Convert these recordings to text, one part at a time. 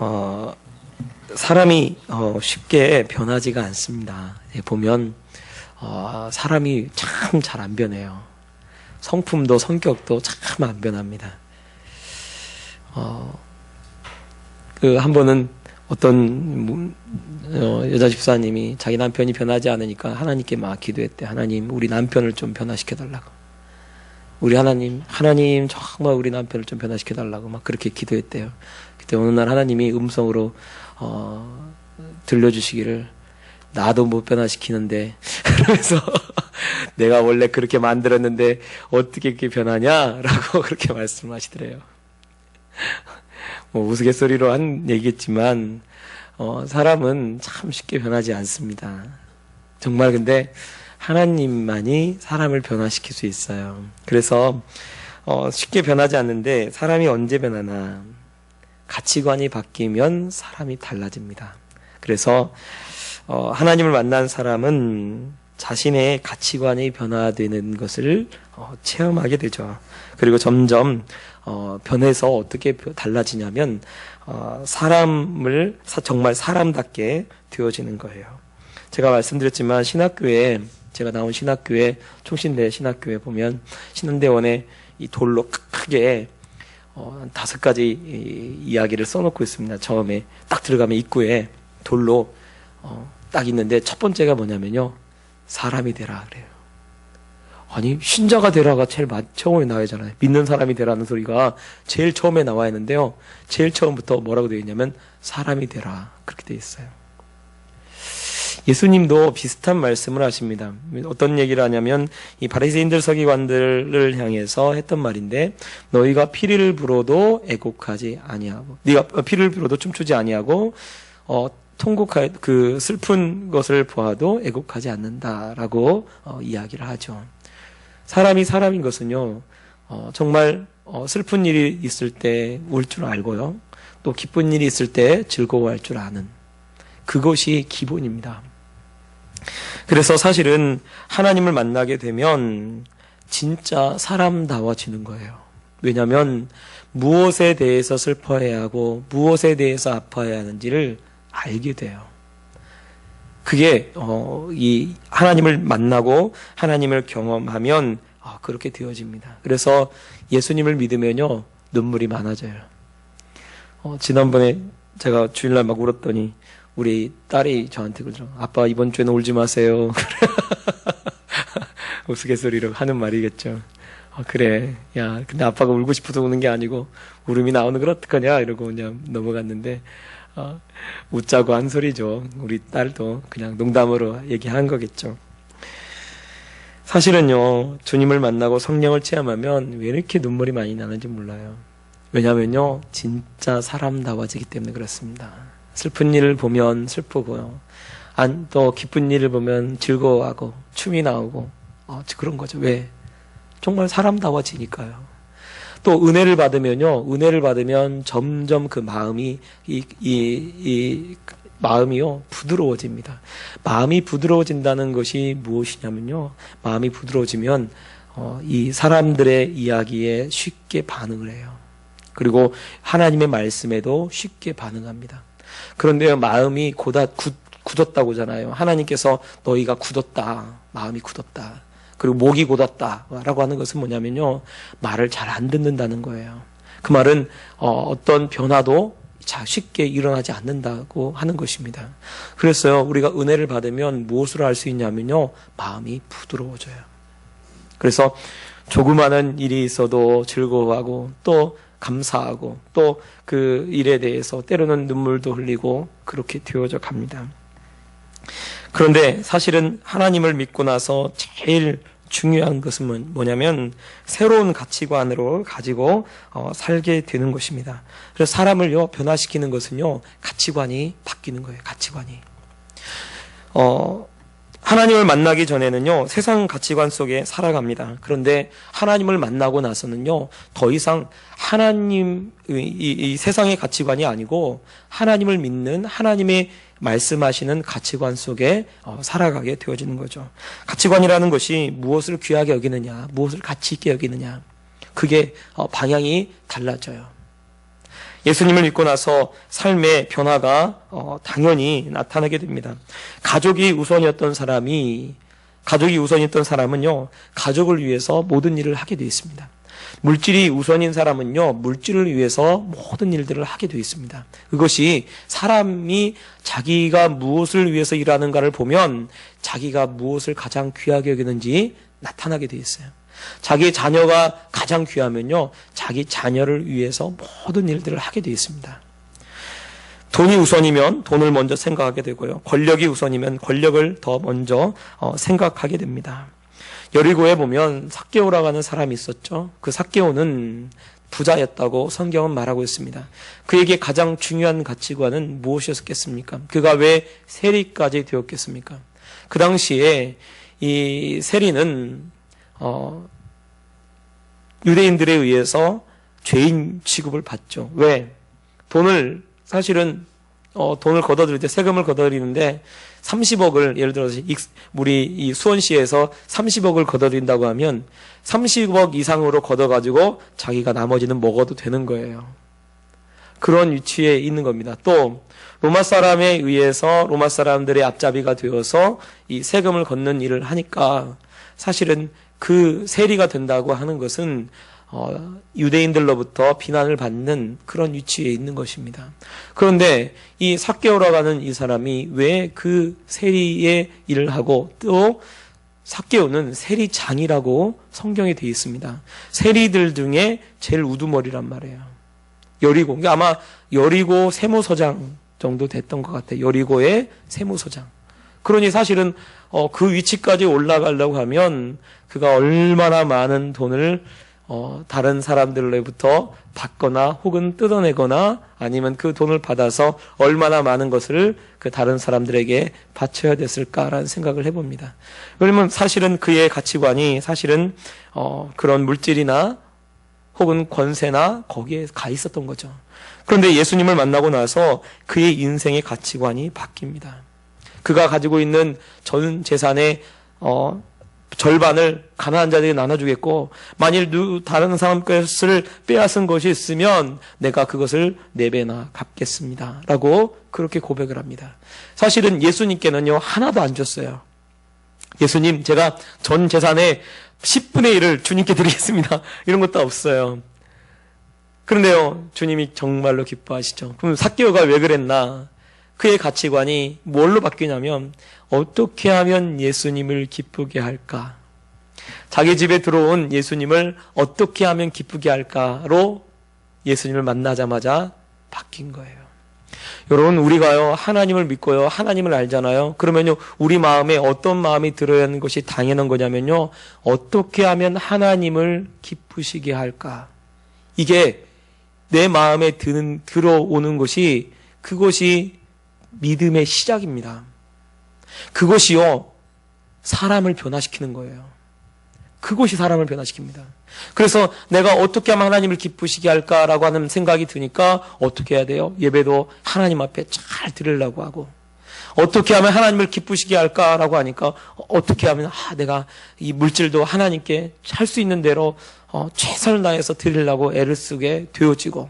어, 사람이 쉽게 변하지가 않습니다. 보면 사람이 참 잘 안 변해요. 성품도 성격도 참 안 변합니다. 한 번은 어떤 여자 집사님이 자기 남편이 변하지 않으니까 하나님께 막 기도했대. 하나님, 우리 남편을 좀 변화시켜 달라고. 우리 하나님 정말 우리 남편을 좀 변화시켜 달라고 막 그렇게 기도했대요. 그때 어느 날 하나님이 음성으로 들려주시기를, 나도 못 변화시키는데 그래서 내가 원래 그렇게 만들었는데 어떻게 그렇게 변하냐라고 그렇게 말씀하시더래요. 뭐 우스갯소리로 한 얘기겠지만 사람은 참 쉽게 변하지 않습니다. 정말. 근데 하나님만이 사람을 변화시킬 수 있어요. 그래서 쉽게 변하지 않는데 사람이 언제 변하나, 가치관이 바뀌면 사람이 달라집니다. 그래서 하나님을 만난 사람은 자신의 가치관이 변화되는 것을 체험하게 되죠. 그리고 점점 변해서 어떻게 달라지냐면 사람을 정말 사람답게 되어지는 거예요. 제가 말씀드렸지만 제가 나온 신학교에, 총신대 신학교에 보면 신은대원에 이 돌로 크게 5가지 이야기를 써놓고 있습니다. 처음에 딱 들어가면 입구에 돌로 딱 있는데 첫 번째가 뭐냐면요, 사람이 되라 그래요. 아니, 신자가 되라가 제일 처음에 나와야 하잖아요. 믿는 사람이 되라는 소리가 제일 처음에 나와야 하는데요, 제일 처음부터 뭐라고 되어 있냐면 사람이 되라, 그렇게 되어 있어요. 예수님도 비슷한 말씀을 하십니다. 어떤 얘기를 하냐면 이 바리새인들 서기관들을 향해서 했던 말인데, 너희가 피를 불어도 애곡하지 아니하고, 네가 피를 불어도 춤추지 아니하고 통곡할 그 슬픈 것을 보아도 애곡하지 않는다라고 이야기를 하죠. 사람이 사람인 것은요, 정말 슬픈 일이 있을 때 울 줄 알고요, 또 기쁜 일이 있을 때 즐거워할 줄 아는, 그것이 기본입니다. 그래서 사실은 하나님을 만나게 되면 진짜 사람다워지는 거예요. 왜냐하면 무엇에 대해서 슬퍼해야 하고 무엇에 대해서 아파해야 하는지를 알게 돼요. 그게 이 하나님을 만나고 하나님을 경험하면 그렇게 되어집니다. 그래서 예수님을 믿으면요, 눈물이 많아져요. 지난번에 제가 주일날 막 울었더니 우리 딸이 저한테 그러죠. 아빠, 이번 주에는 울지 마세요. 우스갯소리로 하는 말이겠죠. 그래, 야, 근데 아빠가 울고 싶어서 우는 게 아니고 울음이 나오는 걸 어떡하냐 이러고 그냥 넘어갔는데, 웃자고 한 소리죠. 우리 딸도 그냥 농담으로 얘기한 거겠죠. 사실은요, 주님을 만나고 성령을 체험하면 왜 이렇게 눈물이 많이 나는지 몰라요. 왜냐면요, 진짜 사람다워지기 때문에 그렇습니다. 슬픈 일을 보면 슬프고요, 또 기쁜 일을 보면 즐거워하고 춤이 나오고 그런 거죠. 왜? 정말 사람다워지니까요. 또 은혜를 받으면 점점 그 마음이 마음이요, 부드러워집니다. 마음이 부드러워진다는 것이 무엇이냐면요, 마음이 부드러워지면 이 사람들의 이야기에 쉽게 반응을 해요. 그리고 하나님의 말씀에도 쉽게 반응합니다. 그런데 마음이 굳었다고 하잖아요. 하나님께서 너희가 굳었다, 마음이 굳었다, 그리고 목이 굳었다 라고 하는 것은 뭐냐면요, 말을 잘 안 듣는다는 거예요. 그 말은 어떤 변화도 쉽게 일어나지 않는다고 하는 것입니다. 그래서 우리가 은혜를 받으면 무엇을 할 수 있냐면요, 마음이 부드러워져요. 그래서 조그마한 일이 있어도 즐거워하고 또 감사하고 또 그 일에 대해서 때로는 눈물도 흘리고 그렇게 되어져 갑니다. 그런데 사실은 하나님을 믿고 나서 제일 중요한 것은 뭐냐면 새로운 가치관으로 가지고 살게 되는 것입니다. 그래서 사람을요, 변화시키는 것은요, 가치관이 바뀌는 거예요. 가치관이. 하나님을 만나기 전에는요, 세상 가치관 속에 살아갑니다. 그런데 하나님을 만나고 나서는요, 더 이상 이 세상의 가치관이 아니고 하나님을 믿는, 하나님의 말씀하시는 가치관 속에 살아가게 되어지는 거죠. 가치관이라는 것이 무엇을 귀하게 여기느냐, 무엇을 가치 있게 여기느냐, 그게 방향이 달라져요. 예수님을 믿고 나서 삶의 변화가 당연히 나타나게 됩니다. 가족이 우선이었던 사람은요, 가족을 위해서 모든 일을 하게 되어 있습니다. 물질이 우선인 사람은요, 물질을 위해서 모든 일들을 하게 되어 있습니다. 그것이 사람이 자기가 무엇을 위해서 일하는가를 보면 자기가 무엇을 가장 귀하게 여기는지 나타나게 되어 있어요. 자기 자녀가 가장 귀하면요, 자기 자녀를 위해서 모든 일들을 하게 되어 있습니다. 돈이 우선이면 돈을 먼저 생각하게 되고요. 권력이 우선이면 권력을 더 먼저 생각하게 됩니다. 여리고에 보면 삭개오라고 하는 사람이 있었죠. 그 삭개오는 부자였다고 성경은 말하고 있습니다. 그에게 가장 중요한 가치관은 무엇이었겠습니까? 그가 왜 세리까지 되었겠습니까? 그 당시에 이 세리는 유대인들에 의해서 죄인 취급을 받죠. 왜? 사실은 돈을 걷어들일 때 세금을 걷어들이는데 30억을 예를 들어서 우리 이 수원시에서 30억을 걷어들인다고 하면 30억 이상으로 걷어가지고 자기가 나머지는 먹어도 되는 거예요. 그런 위치에 있는 겁니다. 또 로마 사람에 의해서 로마 사람들의 앞잡이가 되어서 이 세금을 걷는 일을 하니까 사실은 그 세리가 된다고 하는 것은 유대인들로부터 비난을 받는 그런 위치에 있는 것입니다. 그런데 이 삭개오라고 하는 이 사람이 왜 그 세리의 일을 하고, 또 삭개오는 세리장이라고 성경에 되어 있습니다. 세리들 중에 제일 우두머리란 말이에요. 여리고, 그러니까 아마 여리고 세무서장 정도 됐던 것 같아요. 여리고의 세무서장. 그러니 사실은 그 위치까지 올라가려고 하면 그가 얼마나 많은 돈을 다른 사람들로부터 받거나 혹은 뜯어내거나 아니면 그 돈을 받아서 얼마나 많은 것을 그 다른 사람들에게 바쳐야 됐을까라는 생각을 해봅니다. 그러면 사실은 그의 가치관이 사실은 그런 물질이나 혹은 권세나 거기에 가 있었던 거죠. 그런데 예수님을 만나고 나서 그의 인생의 가치관이 바뀝니다. 그가 가지고 있는 전 재산의 절반을 가난한 자들에게 나눠주겠고, 만일 다른 사람 것을 빼앗은 것이 있으면 내가 그것을 4배나 갚겠습니다 라고 그렇게 고백을 합니다. 사실은 예수님께는요 하나도 안 줬어요. 예수님, 제가 전 재산의 10분의 1을 주님께 드리겠습니다, 이런 것도 없어요. 그런데요, 주님이 정말로 기뻐하시죠. 그럼 삭개오가 왜 그랬나? 그의 가치관이 뭘로 바뀌냐면, 어떻게 하면 예수님을 기쁘게 할까? 자기 집에 들어온 예수님을 어떻게 하면 기쁘게 할까로 예수님을 만나자마자 바뀐 거예요. 여러분, 우리가요 하나님을 믿고요 하나님을 알잖아요. 그러면요 우리 마음에 어떤 마음이 들어야 하는 것이 당연한 거냐면요, 어떻게 하면 하나님을 기쁘시게 할까? 이게 내 마음에 들어오는 것이, 그것이 믿음의 시작입니다. 그것이요 사람을 변화시키는 거예요. 그것이 사람을 변화시킵니다. 그래서 내가 어떻게 하면 하나님을 기쁘시게 할까라고 하는 생각이 드니까 어떻게 해야 돼요? 예배도 하나님 앞에 잘 드리려고 하고, 어떻게 하면 하나님을 기쁘시게 할까라고 하니까 어떻게 하면 내가 이 물질도 하나님께 할 수 있는 대로 최선을 다해서 드리려고 애를 쓰게 되어지고,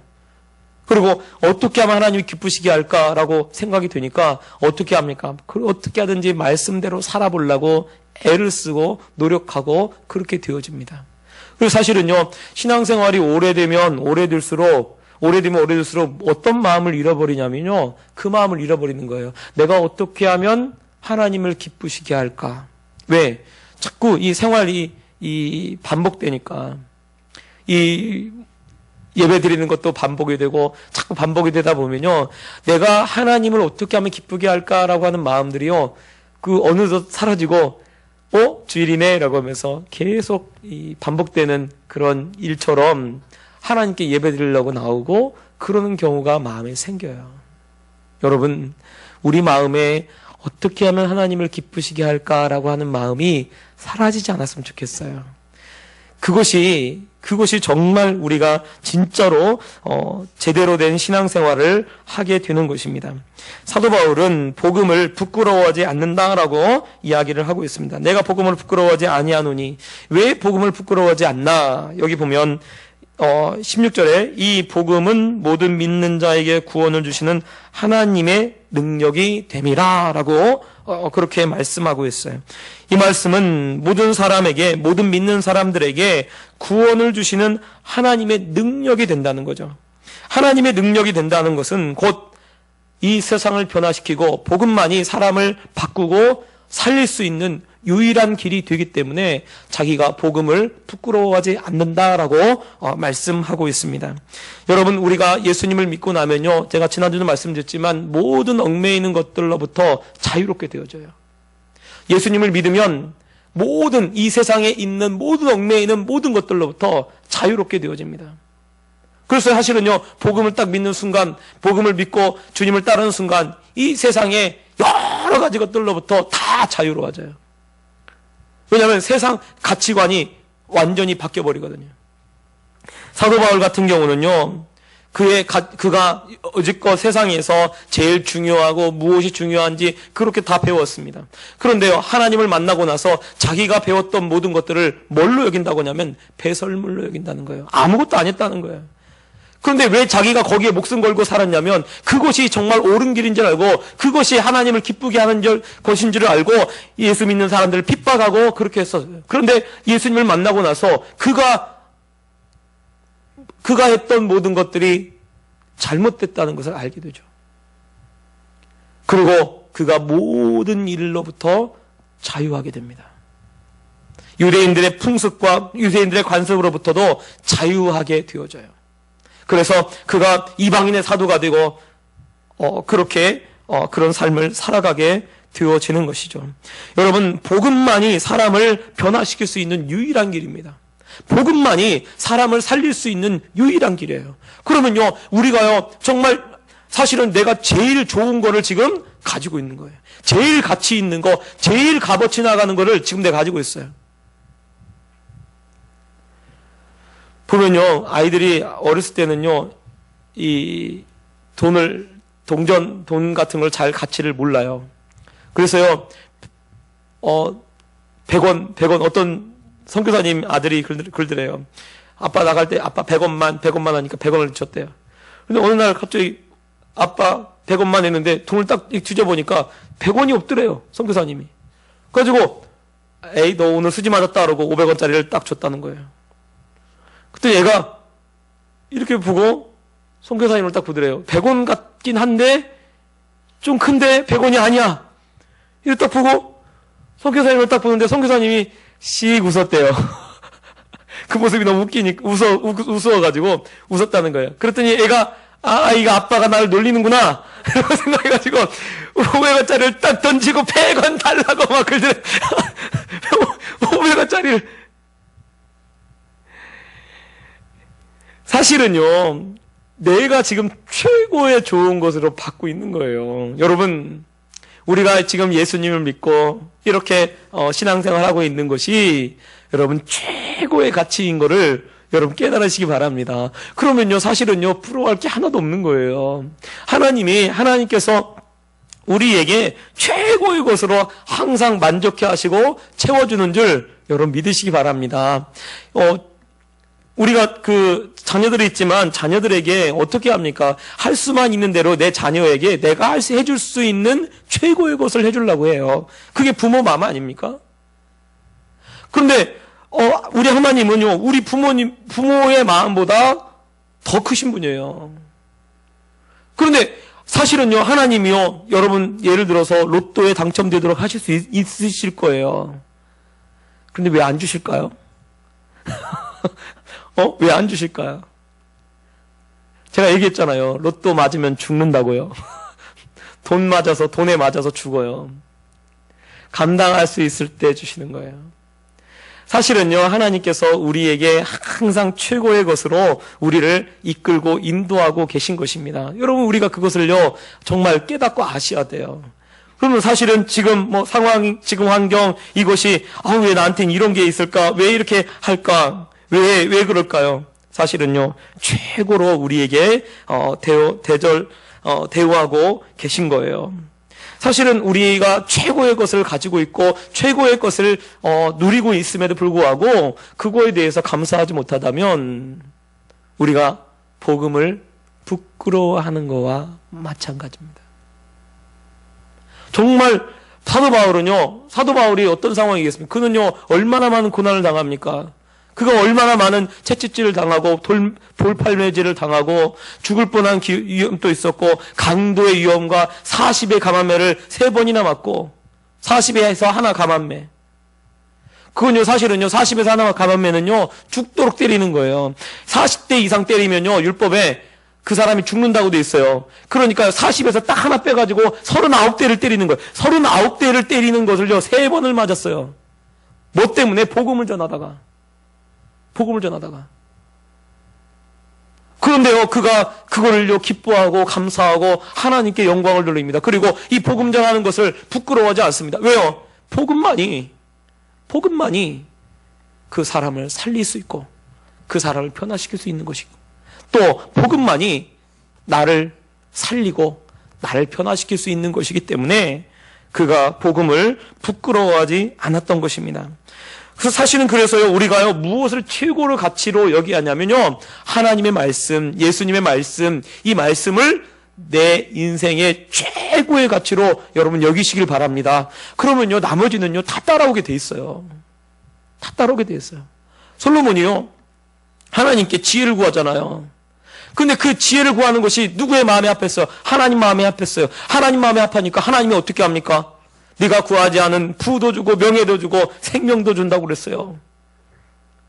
그리고 어떻게 하면 하나님이 기쁘시게 할까라고 생각이 되니까 어떻게 합니까? 어떻게 하든지 말씀대로 살아보려고 애를 쓰고 노력하고 그렇게 되어집니다. 그리고 사실은요, 신앙생활이 오래되면 오래될수록 어떤 마음을 잃어버리냐면요, 그 마음을 잃어버리는 거예요. 내가 어떻게 하면 하나님을 기쁘시게 할까? 왜? 자꾸 이 생활이 반복되니까, 이 예배 드리는 것도 반복이 되고 자꾸 반복이 되다 보면요, 내가 하나님을 어떻게 하면 기쁘게 할까라고 하는 마음들이요, 그 어느덧 사라지고 주일이네 라고 하면서 계속 이 반복되는 그런 일처럼 하나님께 예배 드리려고 나오고 그러는 경우가 마음에 생겨요. 여러분, 우리 마음에 어떻게 하면 하나님을 기쁘시게 할까라고 하는 마음이 사라지지 않았으면 좋겠어요. 그것이 정말 우리가 진짜로 제대로 된 신앙생활을 하게 되는 것입니다. 사도 바울은 복음을 부끄러워하지 않는다라고 이야기를 하고 있습니다. 내가 복음을 부끄러워하지 아니하노니. 왜 복음을 부끄러워하지 않나? 여기 보면 16절에 이 복음은 모든 믿는 자에게 구원을 주시는 하나님의 능력이 됨이라 라고 그렇게 말씀하고 있어요. 이 말씀은 모든 사람에게, 모든 믿는 사람들에게 구원을 주시는 하나님의 능력이 된다는 거죠. 하나님의 능력이 된다는 것은 곧 이 세상을 변화시키고 복음만이 사람을 바꾸고 살릴 수 있는 유일한 길이 되기 때문에 자기가 복음을 부끄러워하지 않는다라고 말씀하고 있습니다. 여러분, 우리가 예수님을 믿고 나면요, 제가 지난주도 말씀드렸지만 모든 얽매이는 것들로부터 자유롭게 되어져요. 예수님을 믿으면 모든 이 세상에 있는 모든 얽매이는 모든 것들로부터 자유롭게 되어집니다. 그래서 사실은요, 복음을 딱 믿는 순간, 복음을 믿고 주님을 따르는 순간 이 세상에 여러 가지 것들로부터 다 자유로워져요. 왜냐하면 세상 가치관이 완전히 바뀌어버리거든요. 사도 바울 같은 경우는요, 그가 여지껏 세상에서 제일 중요하고 무엇이 중요한지 그렇게 다 배웠습니다. 그런데요, 하나님을 만나고 나서 자기가 배웠던 모든 것들을 뭘로 여긴다고 하냐면 배설물로 여긴다는 거예요. 아무것도 안 했다는 거예요. 그런데 왜 자기가 거기에 목숨 걸고 살았냐면 그것이 정말 옳은 길인 줄 알고 그것이 하나님을 기쁘게 하는 것인 줄 알고 예수 믿는 사람들을 핍박하고 그렇게 했었어요. 그런데 예수님을 만나고 나서 그가 했던 모든 것들이 잘못됐다는 것을 알게 되죠. 그리고 그가 모든 일로부터 자유하게 됩니다. 유대인들의 풍습과 유대인들의 관습으로부터도 자유하게 되어져요. 그래서 그가 이방인의 사도가 되고 그렇게 그런 삶을 살아가게 되어지는 것이죠. 여러분, 복음만이 사람을 변화시킬 수 있는 유일한 길입니다. 복음만이 사람을 살릴 수 있는 유일한 길이에요. 그러면요, 우리가요, 정말 사실은 내가 제일 좋은 거를 지금 가지고 있는 거예요. 제일 가치 있는 거, 제일 값어치 나가는 거를 지금 내가 가지고 있어요. 보면요, 아이들이 어렸을 때는요, 이 돈 같은 걸 잘 가치를 몰라요. 그래서요, 100원, 어떤 선교사님 아들이 그러더래요. 아빠 나갈 때 아빠 100원만 하니까 100원을 줬대요. 근데 어느 날 갑자기 아빠 100원만 했는데 돈을 딱 뒤져보니까 100원이 없더래요, 선교사님이. 그래가지고, 에이, 너 오늘 수지 맞았다, 그러고 500원짜리를 딱 줬다는 거예요. 그때 얘가 이렇게 보고 선교사님을 딱 보더래요. 100원 같긴 한데 좀 큰데 100원이 아니야. 이렇게 딱 보고 선교사님을 딱 보는데 선교사님이 씩 웃었대요. 그 모습이 너무 웃기니까 웃어가지고 웃었다는 거예요. 그랬더니 애가 이거 아빠가 나를 놀리는구나 이러고 생각해가지고 500원짜리를 딱 던지고 100원 달라고 막 그러더래요. 500원짜리를. 사실은요, 내가 지금 최고의 좋은 것으로 받고 있는 거예요. 여러분, 우리가 지금 예수님을 믿고 이렇게 신앙생활을 하고 있는 것이 여러분 최고의 가치인 거를 여러분 깨달으시기 바랍니다. 그러면요, 사실은요, 부러워할 게 하나도 없는 거예요. 하나님께서 우리에게 최고의 것으로 항상 만족해 하시고 채워주는 줄 여러분 믿으시기 바랍니다. 우리가 자녀들이 있지만 자녀들에게 어떻게 합니까? 할 수만 있는 대로 내 자녀에게 내가 해줄 수 있는 최고의 것을 해주려고 해요. 그게 부모 마음 아닙니까? 그런데 우리 하나님은요, 우리 부모의 마음보다 더 크신 분이에요. 그런데 사실은요, 하나님이요, 여러분 예를 들어서 로또에 당첨되도록 하실 수 있으실 거예요. 그런데 왜 안 주실까요? 왜 안 주실까요? 제가 얘기했잖아요. 로또 맞으면 죽는다고요. 돈에 맞아서 죽어요. 감당할 수 있을 때 주시는 거예요. 사실은요, 하나님께서 우리에게 항상 최고의 것으로 우리를 이끌고 인도하고 계신 것입니다. 여러분, 우리가 그것을요, 정말 깨닫고 아셔야 돼요. 그러면 사실은 지금 지금 환경, 이것이, 왜 나한테는 이런 게 있을까? 왜 이렇게 할까? 왜 그럴까요? 사실은요, 최고로 우리에게 대우하고 계신 거예요. 사실은 우리가 최고의 것을 가지고 있고 최고의 것을 누리고 있음에도 불구하고 그거에 대해서 감사하지 못하다면 우리가 복음을 부끄러워하는 거와 마찬가지입니다. 정말 사도 바울이 어떤 상황이겠습니까? 그는요, 얼마나 많은 고난을 당합니까? 그가 얼마나 많은 채찍질을 당하고 돌팔매질을 당하고 죽을 뻔한 위험도 있었고, 강도의 위험과 40의 감암매를 3번이나 맞고, 40에서 하나 감암매. 그건요, 사실은요, 40에서 하나 감암매는요, 죽도록 때리는 거예요. 40대 이상 때리면요, 율법에 그 사람이 죽는다고 돼 있어요. 그러니까 40에서 딱 하나 빼가지고 39대를 때리는 거예요. 39대를 때리는 것을요, 3번을 맞았어요. 뭐 때문에? 복음을 전하다가. 그런데요, 그가 그거를요, 기뻐하고 감사하고 하나님께 영광을 돌립니다. 그리고 이 복음 전하는 것을 부끄러워하지 않습니다. 왜요? 복음만이 그 사람을 살릴 수 있고 그 사람을 변화시킬 수 있는 것이고, 또 복음만이 나를 살리고 나를 변화시킬 수 있는 것이기 때문에 그가 복음을 부끄러워하지 않았던 것입니다. 그래서 사실은 그래서요, 우리가요, 무엇을 최고로 가치로 여기하냐면요, 하나님의 말씀, 예수님의 말씀, 이 말씀을 내 인생의 최고의 가치로 여러분 여기시길 바랍니다. 그러면요, 나머지는요, 다 따라오게 돼 있어요. 솔로몬이요, 하나님께 지혜를 구하잖아요. 근데 그 지혜를 구하는 것이 누구의 마음에 합했어요? 하나님 마음에 합했어요. 하나님 마음에 합하니까 하나님이 어떻게 합니까? 네가 구하지 않은 부도 주고 명예도 주고 생명도 준다고 그랬어요.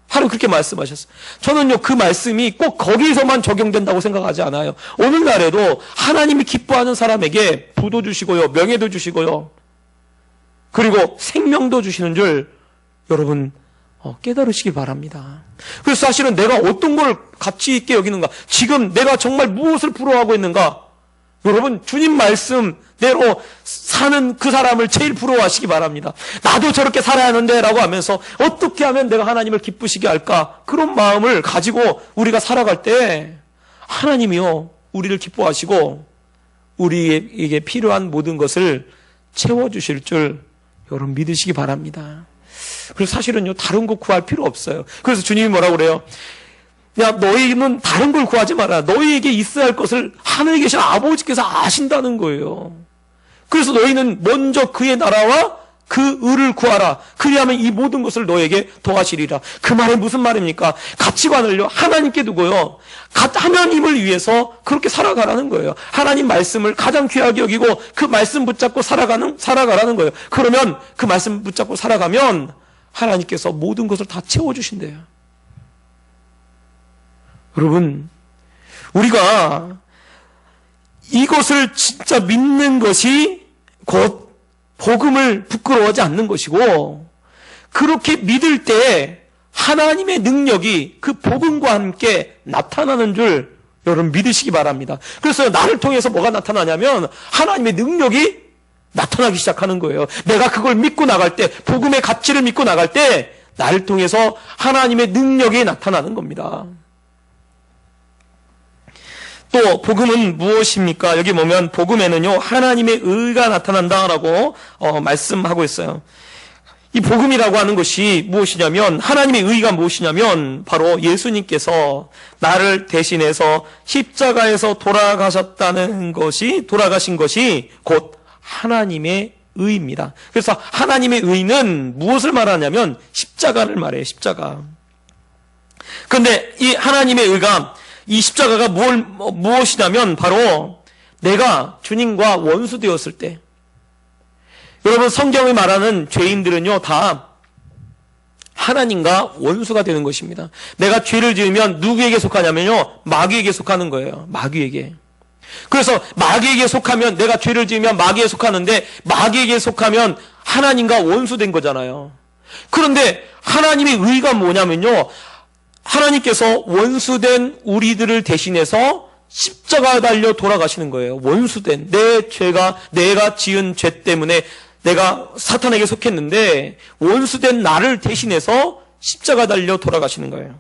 하루 그렇게 말씀하셨어요. 저는요, 그 말씀이 꼭 거기서만 적용된다고 생각하지 않아요. 오늘날에도 하나님이 기뻐하는 사람에게 부도 주시고요, 명예도 주시고요, 그리고 생명도 주시는 줄 여러분 깨달으시기 바랍니다. 그래서 사실은 내가 어떤 걸 가치 있게 여기는가, 지금 내가 정말 무엇을 부러워하고 있는가, 여러분 주님 말씀대로 사는 그 사람을 제일 부러워하시기 바랍니다. 나도 저렇게 살아야 하는데 라고 하면서 어떻게 하면 내가 하나님을 기쁘시게 할까, 그런 마음을 가지고 우리가 살아갈 때 하나님이요, 우리를 기뻐하시고 우리에게 필요한 모든 것을 채워주실 줄 여러분 믿으시기 바랍니다. 그래서 사실은요, 다른 거 구할 필요 없어요. 그래서 주님이 뭐라고 그래요? 야, 너희는 다른 걸 구하지 마라. 너희에게 있어야 할 것을 하늘에 계신 아버지께서 아신다는 거예요. 그래서 너희는 먼저 그의 나라와 그 의를 구하라. 그리하면 이 모든 것을 너에게 더하시리라. 그 말이 무슨 말입니까? 가치관을요, 하나님께 두고요, 하나님을 위해서 그렇게 살아가라는 거예요. 하나님 말씀을 가장 귀하게 여기고 그 말씀 붙잡고 살아가라는 거예요. 그러면 그 말씀 붙잡고 살아가면 하나님께서 모든 것을 다 채워주신대요. 여러분, 우리가 이것을 진짜 믿는 것이 곧 복음을 부끄러워하지 않는 것이고, 그렇게 믿을 때 하나님의 능력이 그 복음과 함께 나타나는 줄 여러분 믿으시기 바랍니다. 그래서 나를 통해서 뭐가 나타나냐면 하나님의 능력이 나타나기 시작하는 거예요. 내가 그걸 믿고 나갈 때, 복음의 가치를 믿고 나갈 때 나를 통해서 하나님의 능력이 나타나는 겁니다. 또 복음은 무엇입니까? 여기 보면 복음에는요, 하나님의 의가 나타난다라고 말씀하고 있어요. 이 복음이라고 하는 것이 무엇이냐면, 하나님의 의가 무엇이냐면 바로 예수님께서 나를 대신해서 십자가에서 돌아가신 것이 곧 하나님의 의입니다. 그래서 하나님의 의는 무엇을 말하냐면 십자가를 말해요. 십자가. 그런데 이 하나님의 의가, 이 십자가가 무엇이냐면 바로 내가 주님과 원수 되었을 때, 여러분 성경이 말하는 죄인들은요, 다 하나님과 원수가 되는 것입니다. 내가 죄를 지으면 누구에게 속하냐면요, 마귀에게 속하는 거예요. 마귀에게. 그래서 마귀에게 속하면, 내가 죄를 지으면 마귀에 속하는데, 마귀에게 속하면 하나님과 원수된 거잖아요. 그런데 하나님의 의가 뭐냐면요, 하나님께서 원수된 우리들을 대신해서 십자가에 달려 돌아가시는 거예요. 원수된 내 죄가, 내가 지은 죄 때문에 내가 사탄에게 속했는데 원수된 나를 대신해서 십자가 달려 돌아가시는 거예요.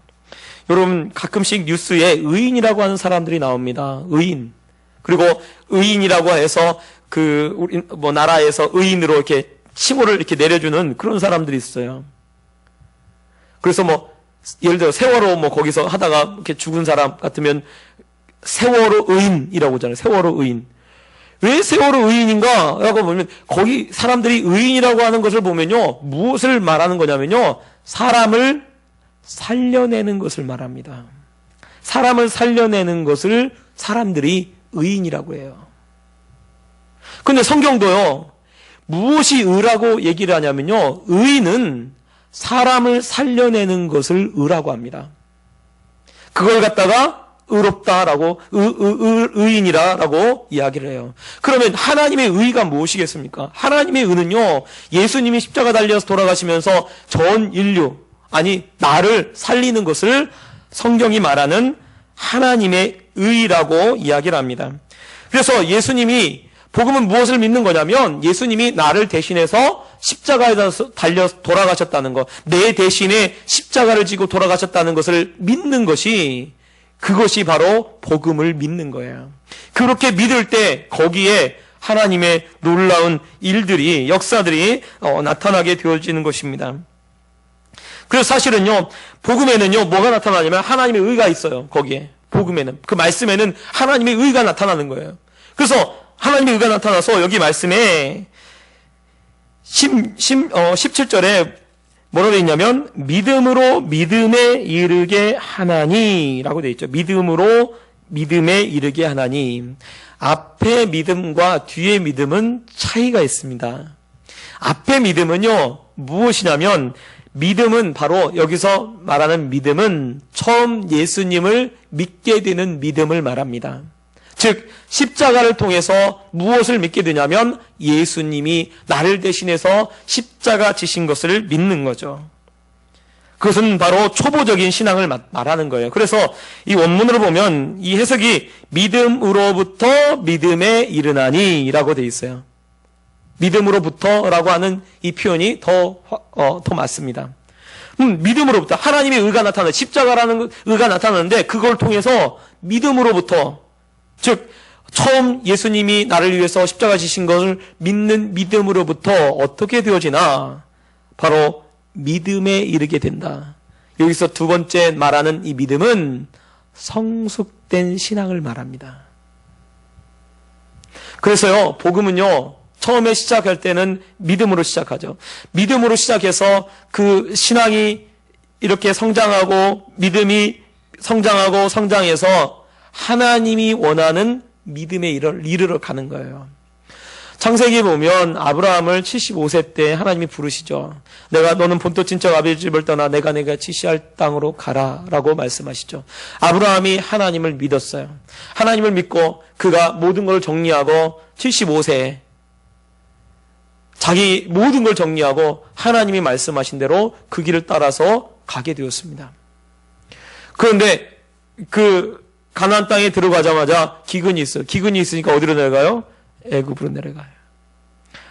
여러분, 가끔씩 뉴스에 의인이라고 하는 사람들이 나옵니다. 의인. 그리고 의인이라고 해서 우리 나라에서 의인으로 이렇게 칭호를 이렇게 내려주는 그런 사람들이 있어요. 그래서 예를 들어 세월호 뭐 거기서 하다가 이렇게 죽은 사람 같으면 세월호 의인이라고 하잖아요. 세월호 의인. 왜 세월호 의인인가? 라고 보면 거기 사람들이 의인이라고 하는 것을 보면요. 무엇을 말하는 거냐면요. 사람을 살려내는 것을 말합니다. 사람을 살려내는 것을 사람들이 의인이라고 해요. 근데 성경도요. 무엇이 의라고 얘기를 하냐면요. 의인은 사람을 살려내는 것을 의라고 합니다. 그걸 갖다가 의롭다라고 의인이라라고 이야기를 해요. 그러면 하나님의 의가 무엇이겠습니까? 하나님의 의는요. 예수님이 십자가 달려서 돌아가시면서 전 인류 아니 나를 살리는 것을 성경이 말하는 하나님의 의라고 이야기를 합니다. 그래서 예수님이 복음은 무엇을 믿는 거냐면 예수님이 나를 대신해서 십자가에서 달려 돌아가셨다는 것, 내 대신에 십자가를 지고 돌아가셨다는 것을 믿는 것이 그것이 바로 복음을 믿는 거예요. 그렇게 믿을 때 거기에 하나님의 놀라운 일들이 역사들이 나타나게 되어지는 것입니다. 그래서 사실은요 복음에는요 뭐가 나타나냐면 하나님의 의가 있어요. 거기에 복음에는 그 말씀에는 하나님의 의가 나타나는 거예요. 그래서 하나님의 의가 나타나서 여기 말씀에 17절에 뭐라고 되어 있냐면 믿음으로 믿음에 이르게 하나니라고 되어 있죠. 믿음으로 믿음에 이르게 하나니. 앞에 믿음과 뒤에 믿음은 차이가 있습니다. 앞에 믿음은요 무엇이냐면 믿음은 바로 여기서 말하는 믿음은 처음 예수님을 믿게 되는 믿음을 말합니다. 즉 십자가를 통해서 무엇을 믿게 되냐면 예수님이 나를 대신해서 십자가 지신 것을 믿는 거죠. 그것은 바로 초보적인 신앙을 말하는 거예요. 그래서 이 원문으로 보면 이 해석이 믿음으로부터 믿음에 이르나니 라고 되어 있어요. 믿음으로부터 라고 하는 이 표현이 더 맞습니다. 믿음으로부터 하나님의 의가 나타나는 십자가라는 의가 나타나는데 그걸 통해서 믿음으로부터 즉 처음 예수님이 나를 위해서 십자가 지신 것을 믿는 믿음으로부터 어떻게 되어지나 바로 믿음에 이르게 된다. 여기서 두 번째 말하는 이 믿음은 성숙된 신앙을 말합니다. 그래서요 복음은요 처음에 시작할 때는 믿음으로 시작하죠. 믿음으로 시작해서 그 신앙이 이렇게 성장하고 믿음이 성장하고 성장해서 하나님이 원하는 믿음에 이르러 가는 거예요. 창세기에 보면 아브라함을 75세 때 하나님이 부르시죠. 너는 본토 친척 아비의 집을 떠나 내가 지시할 땅으로 가라 라고 말씀하시죠. 아브라함이 하나님을 믿었어요. 하나님을 믿고 그가 모든 걸 정리하고 75세에 자기 모든 걸 정리하고 하나님이 말씀하신 대로 그 길을 따라서 가게 되었습니다. 그런데 그 가나안 땅에 들어가자마자 기근이 있어요. 기근이 있으니까 어디로 내려가요? 애굽으로 내려가요.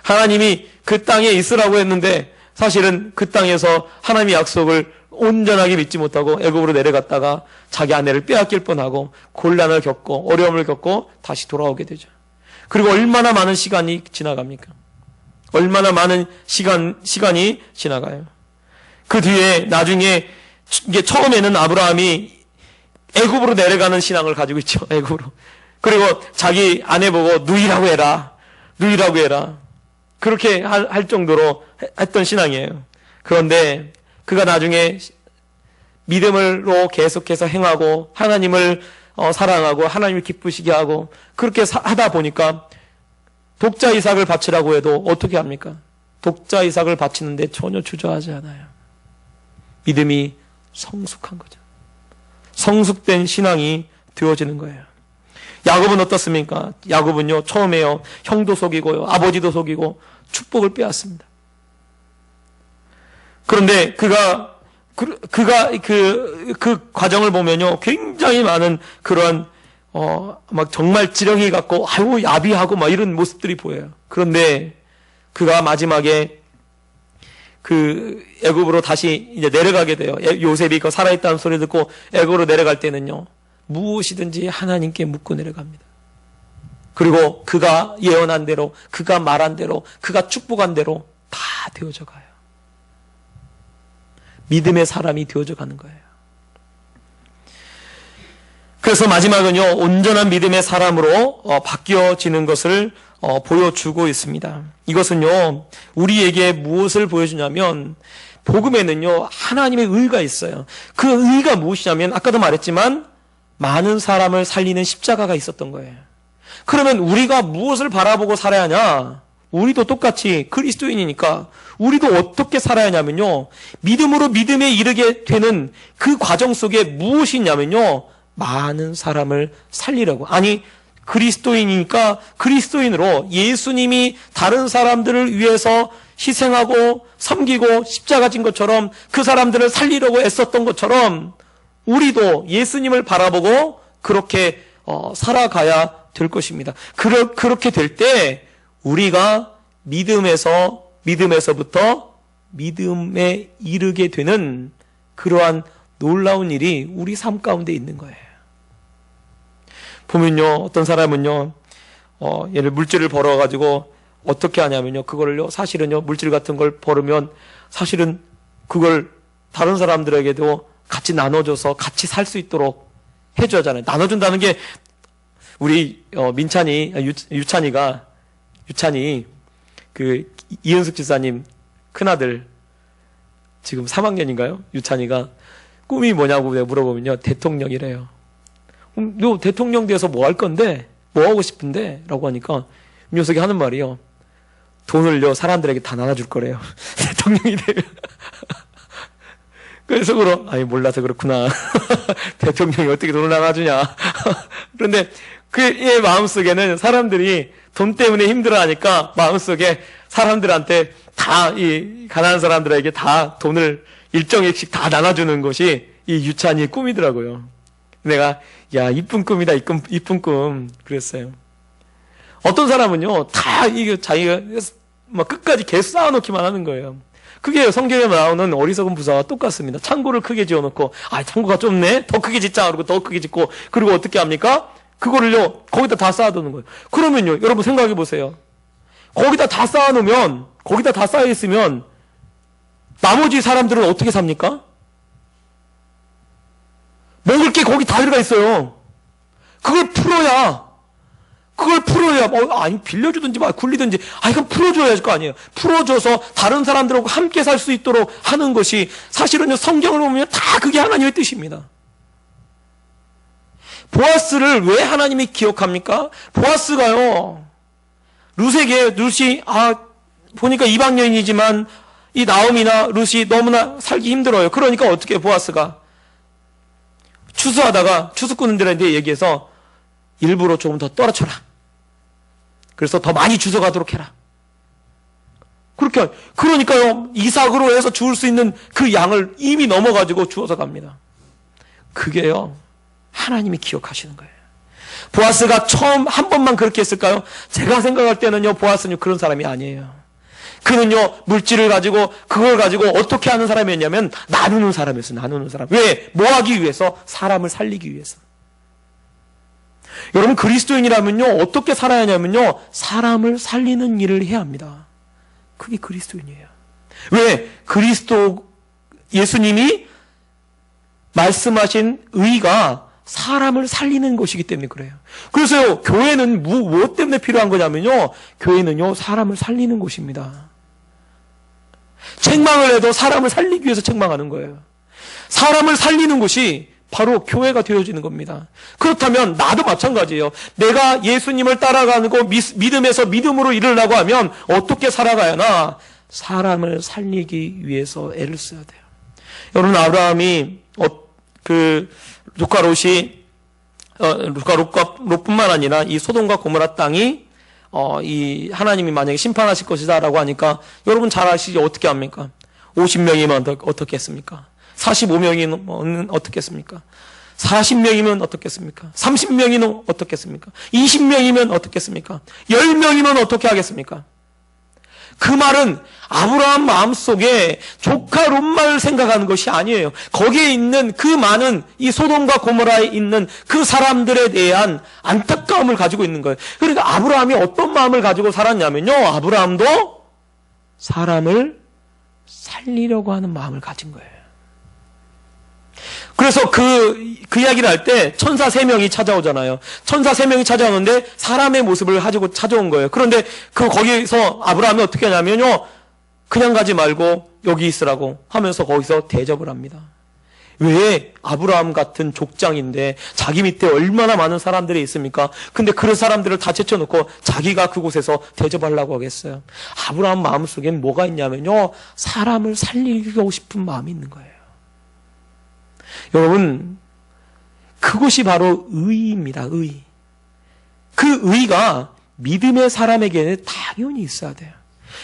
하나님이 그 땅에 있으라고 했는데 사실은 그 땅에서 하나님의 약속을 온전하게 믿지 못하고 애굽으로 내려갔다가 자기 아내를 빼앗길 뻔하고 곤란을 겪고 어려움을 겪고 다시 돌아오게 되죠. 그리고 얼마나 많은 시간이 지나갑니까? 얼마나 많은 시간이 지나가요. 그 뒤에 나중에 이게 처음에는 아브라함이 애굽으로 내려가는 신앙을 가지고 있죠. 애굽으로. 그리고 자기 아내 보고 누이라고 해라. 누이라고 해라. 그렇게 할 정도로 했던 신앙이에요. 그런데 그가 나중에 믿음으로 계속해서 행하고 하나님을 사랑하고 하나님을 기쁘시게 하고 그렇게 하다 보니까 독자 이삭을 바치라고 해도 어떻게 합니까? 독자 이삭을 바치는데 전혀 주저하지 않아요. 믿음이 성숙한 거죠. 성숙된 신앙이 되어지는 거예요. 야곱은 어떻습니까? 야곱은요 처음에요 형도 속이고요 아버지도 속이고 축복을 빼앗습니다. 그런데 그가 그 과정을 보면요 굉장히 많은 그러한 막 정말 지렁이 같고 아유 야비하고 막 이런 모습들이 보여요. 그런데 그가 마지막에 그 애굽으로 다시 이제 내려가게 돼요. 요셉이 그 살아있다는 소리 듣고 애굽으로 내려갈 때는요 무엇이든지 하나님께 묻고 내려갑니다. 그리고 그가 예언한 대로 그가 말한 대로 그가 축복한 대로 다 되어져 가요. 믿음의 사람이 되어져 가는 거예요. 그래서 마지막은요, 온전한 믿음의 사람으로 바뀌어지는 것을 보여주고 있습니다. 이것은요, 우리에게 무엇을 보여주냐면, 복음에는요, 하나님의 의가 있어요. 그 의가 무엇이냐면, 아까도 말했지만, 많은 사람을 살리는 십자가가 있었던 거예요. 그러면 우리가 무엇을 바라보고 살아야 하냐? 우리도 똑같이 그리스도인이니까, 우리도 어떻게 살아야 하냐면요, 믿음으로 믿음에 이르게 되는 그 과정 속에 무엇이 있냐면요, 많은 사람을 살리려고. 아니, 그리스도인이니까 그리스도인으로 예수님이 다른 사람들을 위해서 희생하고 섬기고 십자가 진 것처럼 그 사람들을 살리려고 애썼던 것처럼 우리도 예수님을 바라보고 그렇게 살아가야 될 것입니다. 그렇게 될 때 우리가 믿음에서부터 믿음에 이르게 되는 그러한 놀라운 일이 우리 삶 가운데 있는 거예요. 보면요, 어떤 사람은요, 얘를 물질을 벌어가지고 어떻게 하냐면요, 그거를요, 사실은요, 물질 같은 걸 벌으면 사실은 그걸 다른 사람들에게도 같이 나눠줘서 같이 살 수 있도록 해줘야 하잖아요. 나눠준다는 게 우리 유찬이 그 이은숙 집사님 큰아들 지금 3학년인가요? 유찬이가 꿈이 뭐냐고 내가 물어보면요, 대통령이래요. 너 대통령 돼서 뭐 할 건데? 뭐 하고 싶은데? 라고 하니까 이 녀석이 하는 말이요, 돈을요 사람들에게 다 나눠줄 거래요. 대통령이 되면. 그래서 아니 몰라서 그렇구나. 대통령이 어떻게 돈을 나눠주냐. 그런데 그의 마음속에는 사람들이 돈 때문에 힘들어하니까 마음속에 사람들한테 다, 이 가난한 사람들에게 다 돈을 일정액씩 다 나눠주는 것이 이 유찬이의 꿈이더라고요. 내가 야, 이쁜 꿈이다, 이쁜 꿈 그랬어요. 어떤 사람은요, 다 이게 자기가 막 끝까지 계속 쌓아놓기만 하는 거예요. 그게 성경에 나오는 어리석은 부자와 똑같습니다. 창고를 크게 지어놓고, 창고가 좁네? 더 크게 짓자. 그러고 더 크게 짓고, 그리고 어떻게 합니까? 그거를요, 거기다 다 쌓아두는 거예요. 그러면요, 여러분 생각해 보세요. 거기다 다 쌓여있으면, 나머지 사람들은 어떻게 삽니까? 먹을 게 거기 다 들어가 있어요. 그걸 풀어야, 아니, 빌려주든지, 굴리든지, 이건 풀어줘야 할 거 아니에요. 풀어줘서 다른 사람들하고 함께 살 수 있도록 하는 것이 사실은요, 성경을 보면 다 그게 하나님의 뜻입니다. 보아스를 왜 하나님이 기억합니까? 보아스가요, 룻이, 보니까 이방 여인이지만, 이 나오미나 룻이 너무나 살기 힘들어요. 그러니까 어떻게 보아스가 추수하다가 추수꾼들한테 얘기해서 일부러 조금 더 떨어쳐라. 그래서 더 많이 주워가도록 해라. 그러니까요, 이삭으로 해서 주울 수 있는 그 양을 이미 넘어가지고 주워서 갑니다. 그게요, 하나님이 기억하시는 거예요. 보아스가 처음 한 번만 그렇게 했을까요? 제가 생각할 때는요, 보아스는 그런 사람이 아니에요. 그는요, 물질을 가지고, 그걸 가지고 어떻게 하는 사람이었냐면, 나누는 사람이었어요, 나누는 사람. 왜? 뭐 하기 위해서? 사람을 살리기 위해서. 여러분, 그리스도인이라면요, 어떻게 살아야 하냐면요, 사람을 살리는 일을 해야 합니다. 그게 그리스도인이에요. 왜? 예수님이 말씀하신 의가 사람을 살리는 것이기 때문에 그래요. 그래서요, 교회는 무엇 때문에 필요한 거냐면요, 교회는요, 사람을 살리는 곳입니다. 책망을 해도 사람을 살리기 위해서 책망하는 거예요. 사람을 살리는 곳이 바로 교회가 되어지는 겁니다. 그렇다면 나도 마찬가지예요. 내가 예수님을 따라가고 믿음에서 믿음으로 이르려고 하면 어떻게 살아가야 하나? 사람을 살리기 위해서 애를 써야 돼요. 여러분, 아브라함이 롯뿐만 아니라 이 소돔과 고모라 땅이 이 하나님이 만약에 심판하실 것이다라고 하니까 여러분 잘 아시죠? 어떻게 합니까? 50명이면 어떻게 했습니까? 45명이면 어떻겠습니까? 40명이면 어떻겠습니까? 30명이면 어떻겠습니까? 20명이면 어떻겠습니까? 10명이면 어떻게 하겠습니까? 그 말은 아브라함 마음속에 조카 롯만을 생각하는 것이 아니에요. 거기에 있는 그 많은 이 소돔과 고모라에 있는 그 사람들에 대한 안타까움을 가지고 있는 거예요. 그러니까 아브라함이 어떤 마음을 가지고 살았냐면요, 아브라함도 사람을 살리려고 하는 마음을 가진 거예요. 그래서 그 이야기를 할 때 천사 3명이 찾아오잖아요. 천사 3명이 찾아오는데 사람의 모습을 가지고 찾아온 거예요. 그런데 거기서 아브라함이 어떻게 하냐면요. 그냥 가지 말고 여기 있으라고 하면서 거기서 대접을 합니다. 왜 아브라함 같은 족장인데 자기 밑에 얼마나 많은 사람들이 있습니까? 근데 그런 사람들을 다 제쳐놓고 자기가 그곳에서 대접하려고 하겠어요. 아브라함 마음속엔 뭐가 있냐면요. 사람을 살리고 싶은 마음이 있는 거예요. 여러분, 그것이 바로 의입니다. 의. 그 의가 믿음의 사람에게는 당연히 있어야 돼요.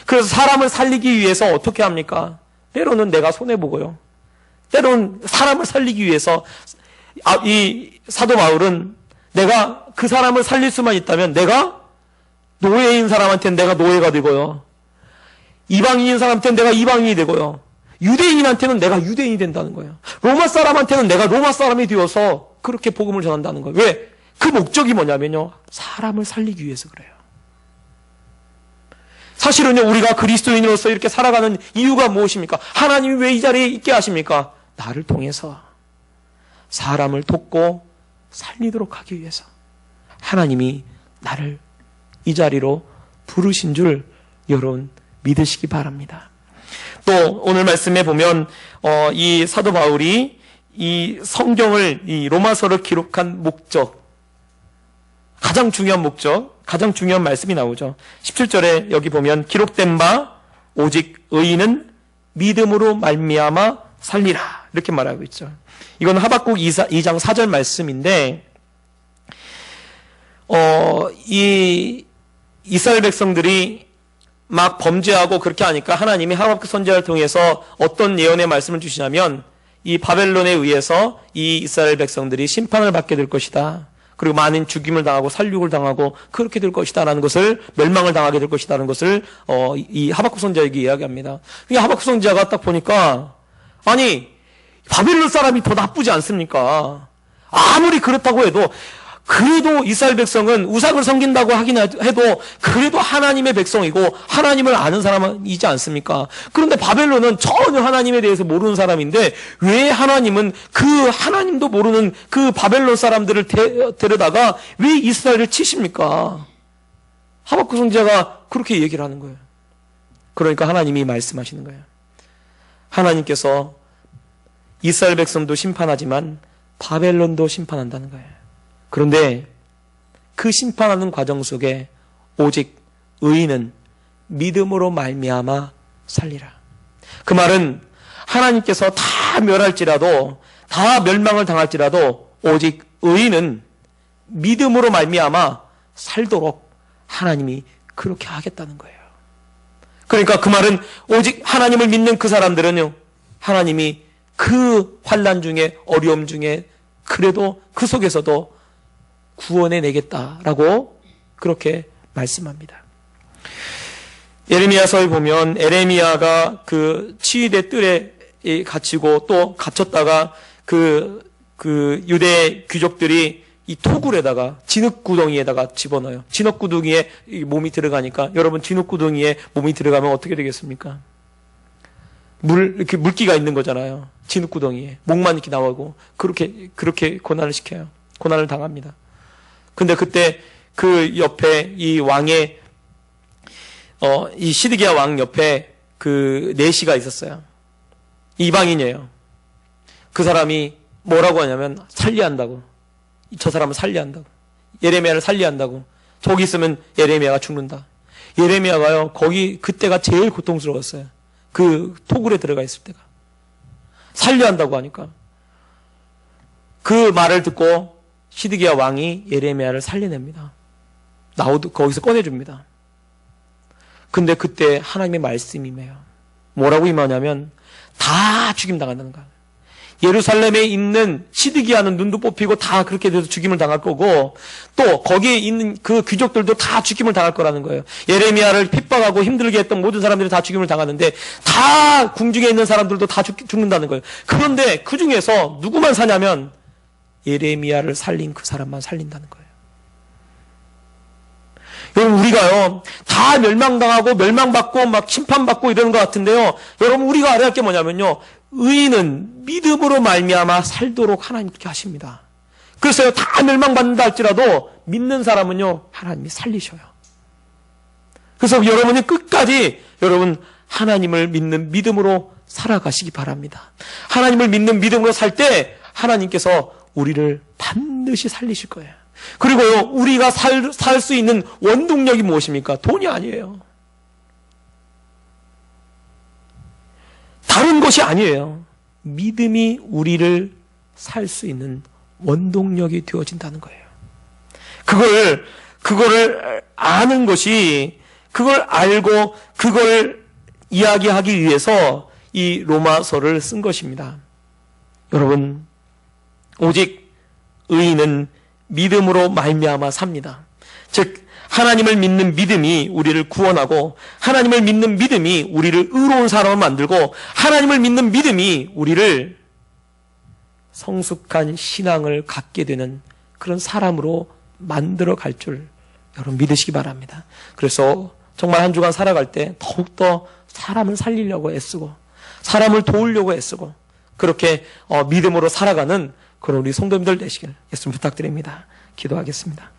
그래서 사람을 살리기 위해서 어떻게 합니까? 때로는 내가 손해보고요. 때로는 사람을 살리기 위해서 이 사도 바울은 내가 그 사람을 살릴 수만 있다면 내가 노예인 사람한테는 내가 노예가 되고요. 이방인인 사람한테는 내가 이방인이 되고요. 유대인한테는 내가 유대인이 된다는 거예요. 로마 사람한테는 내가 로마 사람이 되어서 그렇게 복음을 전한다는 거예요. 왜? 그 목적이 뭐냐면요. 사람을 살리기 위해서 그래요. 사실은요, 우리가 그리스도인으로서 이렇게 살아가는 이유가 무엇입니까? 하나님이 왜 이 자리에 있게 하십니까? 나를 통해서 사람을 돕고 살리도록 하기 위해서 하나님이 나를 이 자리로 부르신 줄 여러분 믿으시기 바랍니다. 또 오늘 말씀에 보면 이 사도 바울이 이 성경을 이 로마서를 기록한 목적, 가장 중요한 목적, 가장 중요한 말씀이 나오죠. 17절에 여기 보면 기록된 바 오직 의인은 믿음으로 말미암아 살리라 이렇게 말하고 있죠. 이건 하박국 2장 4절 말씀인데 이 이스라엘 백성들이 막 범죄하고 그렇게 하니까 하나님이 하박국 선지자를 통해서 어떤 예언의 말씀을 주시냐면 이 바벨론에 의해서 이 이스라엘 백성들이 심판을 받게 될 것이다. 그리고 많은 죽임을 당하고 살육을 당하고 그렇게 될 것이다라는 것을, 멸망을 당하게 될 것이다라는 것을 이 하박국 선지자에게 이야기합니다. 이 하박국 선지자가 딱 보니까 아니 바벨론 사람이 더 나쁘지 않습니까? 아무리 그렇다고 해도 그래도 이스라엘 백성은 우상을 섬긴다고 하긴 해도 그래도 하나님의 백성이고 하나님을 아는 사람이지 않습니까? 그런데 바벨론은 전혀 하나님에 대해서 모르는 사람인데 왜 하나님은 그 하나님도 모르는 그 바벨론 사람들을 데려다가 왜 이스라엘을 치십니까? 하박국 선지자가 그렇게 얘기를 하는 거예요. 그러니까 하나님이 말씀하시는 거예요. 하나님께서 이스라엘 백성도 심판하지만 바벨론도 심판한다는 거예요. 그런데 그 심판하는 과정 속에 오직 의인은 믿음으로 말미암아 살리라. 그 말은 하나님께서 다 멸할지라도, 다 멸망을 당할지라도 오직 의인은 믿음으로 말미암아 살도록 하나님이 그렇게 하겠다는 거예요. 그러니까 그 말은 오직 하나님을 믿는 그 사람들은요, 하나님이 그 환난 중에, 어려움 중에 그래도 그 속에서도 구원해 내겠다라고 그렇게 말씀합니다. 예레미야서에 보면 에레미야가 그 치유대 뜰에 갇히고 또 갇혔다가 그 유대 귀족들이 이 토굴에다가 진흙구덩이에다가 집어넣어요. 진흙구덩이에 몸이 들어가니까 여러분 진흙구덩이에 몸이 들어가면 어떻게 되겠습니까? 이렇게 물기가 있는 거잖아요. 진흙구덩이에 목만 이렇게 나오고 그렇게 고난을 시켜요. 고난을 당합니다. 근데 그때 그 옆에 이 왕의 이 시드기야 왕 옆에 그 내시가 있었어요. 이방인이에요. 그 사람이 뭐라고 하냐면 살리한다고. 저 사람을 살리한다고. 예레미야를 살리한다고. 저기 있으면 예레미야가 죽는다. 예레미야가요. 그때가 제일 고통스러웠어요. 그 토굴에 들어가 있을 때가. 살려한다고 하니까. 그 말을 듣고 시드기야 왕이 예레미야를 살려냅니다. 거기서 꺼내줍니다. 근데 그때 하나님의 말씀이 임해요. 뭐라고 임하냐면 다 죽임당한다는 거예요. 예루살렘에 있는 시드기야는 눈도 뽑히고 다 그렇게 돼서 죽임을 당할 거고 또 거기에 있는 그 귀족들도 다 죽임을 당할 거라는 거예요. 예레미야를 핍박하고 힘들게 했던 모든 사람들이 다 죽임을 당하는데 다 궁중에 있는 사람들도 다 죽는다는 거예요. 그런데 그 중에서 누구만 사냐면 예레미야를 살린 그 사람만 살린다는 거예요. 여러분 우리가요 다 멸망당하고 멸망받고 막 심판받고 이러는 것 같은데요. 여러분 우리가 알아야 할 게 뭐냐면요. 의인은 믿음으로 말미암아 살도록 하나님 그렇게 하십니다. 그래서 다 멸망받는다 할지라도 믿는 사람은요, 하나님이 살리셔요. 그래서 여러분이 끝까지 여러분 하나님을 믿는 믿음으로 살아가시기 바랍니다. 하나님을 믿는 믿음으로 살 때 하나님께서 우리를 반드시 살리실 거예요. 그리고요, 우리가 살 수 있는 원동력이 무엇입니까? 돈이 아니에요. 다른 것이 아니에요. 믿음이 우리를 살 수 있는 원동력이 되어진다는 거예요. 그거를 아는 것이, 그걸 알고 그걸 이야기하기 위해서 이 로마서를 쓴 것입니다. 여러분, 오직 의인은 믿음으로 말미암아 삽니다. 즉 하나님을 믿는 믿음이 우리를 구원하고, 하나님을 믿는 믿음이 우리를 의로운 사람을 만들고, 하나님을 믿는 믿음이 우리를 성숙한 신앙을 갖게 되는 그런 사람으로 만들어 갈 줄 여러분 믿으시기 바랍니다. 그래서 정말 한 주간 살아갈 때 더욱더 사람을 살리려고 애쓰고, 사람을 도우려고 애쓰고, 그렇게 믿음으로 살아가는 그런 우리 성도님들 되시길 예수님 부탁드립니다. 기도하겠습니다.